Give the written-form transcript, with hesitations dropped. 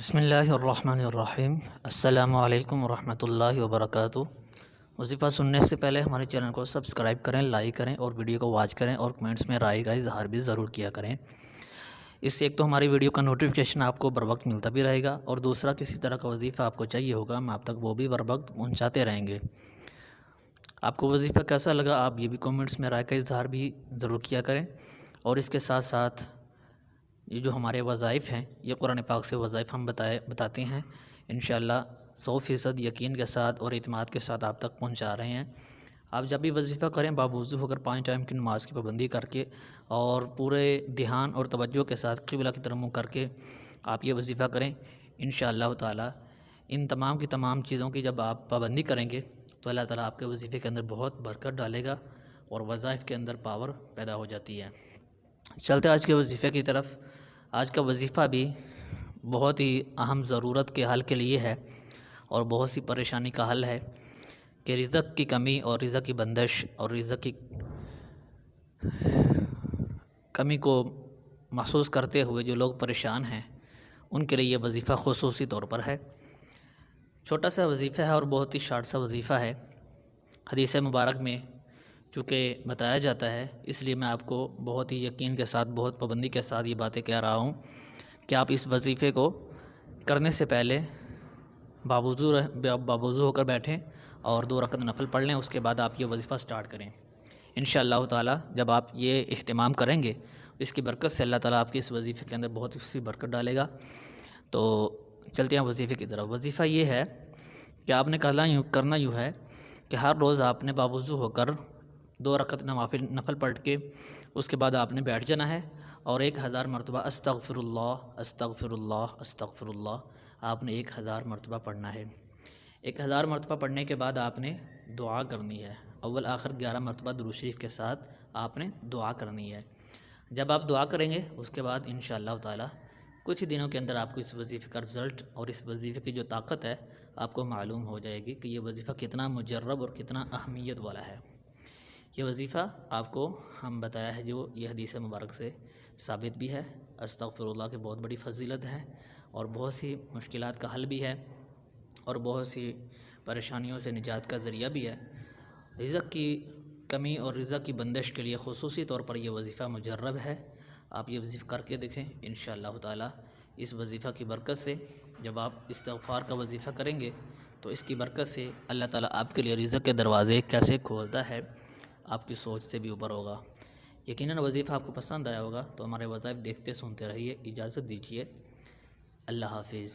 بسم اللہ الرحمن الرحیم۔ السلام علیکم ورحمۃ اللہ وبرکاتہ۔ وظیفہ سننے سے پہلے ہمارے چینل کو سبسکرائب کریں، لائک کریں اور ویڈیو کو واچ کریں اور کمنٹس میں رائے کا اظہار بھی ضرور کیا کریں۔ اس سے ایک تو ہماری ویڈیو کا نوٹیفیکیشن آپ کو بر وقت ملتا بھی رہے گا، اور دوسرا کسی طرح کا وظیفہ آپ کو چاہیے ہوگا ہم آپ تک وہ بھی بر وقت پہنچاتے رہیں گے۔ آپ کو وظیفہ کیسا لگا آپ یہ بھی کمنٹس میں رائے کا اظہار بھی ضرور کیا کریں، اور اس کے ساتھ ساتھ یہ جو ہمارے وظائف ہیں یہ قرآن پاک سے وظائف ہم بتاتے ہیں، انشاءاللہ 100% یقین کے ساتھ اور اعتماد کے ساتھ آپ تک پہنچا رہے ہیں۔ آپ جب بھی وظیفہ کریں باوضو ہو کر 5 ٹائم کی نماز کی پابندی کر کے اور پورے دھیان اور توجہ کے ساتھ قبلہ کی طرف منہ کر کے آپ یہ وظیفہ کریں، انشاءاللہ تعالی ان تمام کی تمام چیزوں کی جب آپ پابندی کریں گے تو اللہ تعالیٰ آپ کے وظیفے کے اندر بہت برکت ڈالے گا اور وظائف کے اندر پاور پیدا ہو جاتی ہے۔ چلتے آج کے وظیفے کی طرف۔ آج کا وظیفہ بھی بہت ہی اہم ضرورت کے حل کے لیے ہے اور بہت سی پریشانی کا حل ہے کہ رزق کی کمی اور رزق کی بندش اور رزق کی کمی کو محسوس کرتے ہوئے جو لوگ پریشان ہیں ان کے لیے یہ وظیفہ خصوصی طور پر ہے۔ چھوٹا سا وظیفہ ہے اور بہت ہی شارٹ سا وظیفہ ہے۔ حدیث مبارک میں چونکہ بتایا جاتا ہے اس لیے میں آپ کو بہت ہی یقین کے ساتھ بہت پابندی کے ساتھ یہ باتیں کہہ رہا ہوں کہ آپ اس وظیفے کو کرنے سے پہلے باوضو ہو کر بیٹھیں اور 2 رکعت نفل پڑھ لیں، اس کے بعد آپ یہ وظیفہ سٹارٹ کریں۔ انشاءاللہ تعالی جب آپ یہ اہتمام کریں گے اس کی برکت سے اللہ تعالیٰ آپ کے اس وظیفے کے اندر بہت سی برکت ڈالے گا۔ تو چلتے ہیں وظیفے کی طرف۔ وظیفہ یہ ہے کہ آپ نے کرنا یوں ہے کہ ہر روز آپ نے باوضو ہو کر 2 رکعت نفل پڑھ کے اس کے بعد آپ نے بیٹھ جانا ہے اور 1000 مرتبہ استغفر اللہ استغفر اللہ استغفر اللہ آپ نے 1000 مرتبہ پڑھنا ہے۔ 1000 مرتبہ پڑھنے کے بعد آپ نے دعا کرنی ہے، اول آخر 11 مرتبہ درود شریف کے ساتھ آپ نے دعا کرنی ہے۔ جب آپ دعا کریں گے اس کے بعد انشاءاللہ تعالی کچھ ہی دنوں کے اندر آپ کو اس وظیفے کا رزلٹ اور اس وظیفے کی جو طاقت ہے آپ کو معلوم ہو جائے گی کہ یہ وظیفہ کتنا مجرب اور کتنا اہمیت والا ہے۔ یہ وظیفہ آپ کو ہم بتایا ہے جو یہ حدیث مبارک سے ثابت بھی ہے۔ استغفر اللہ کی بہت بڑی فضیلت ہے اور بہت سی مشکلات کا حل بھی ہے اور بہت سی پریشانیوں سے نجات کا ذریعہ بھی ہے۔ رزق کی کمی اور رزق کی بندش کے لیے خصوصی طور پر یہ وظیفہ مجرب ہے۔ آپ یہ وظیفہ کر کے دیکھیں انشاءاللہ تعالی اس وظیفہ کی برکت سے جب آپ استغفار کا وظیفہ کریں گے تو اس کی برکت سے اللہ تعالیٰ آپ کے لیے رزق کے دروازے کیسے کھولتا ہے آپ کی سوچ سے بھی اوپر ہوگا۔ یقیناً وظیفہ آپ کو پسند آیا ہوگا تو ہمارے وظائف دیکھتے سنتے رہیے۔ اجازت دیجیے، اللہ حافظ۔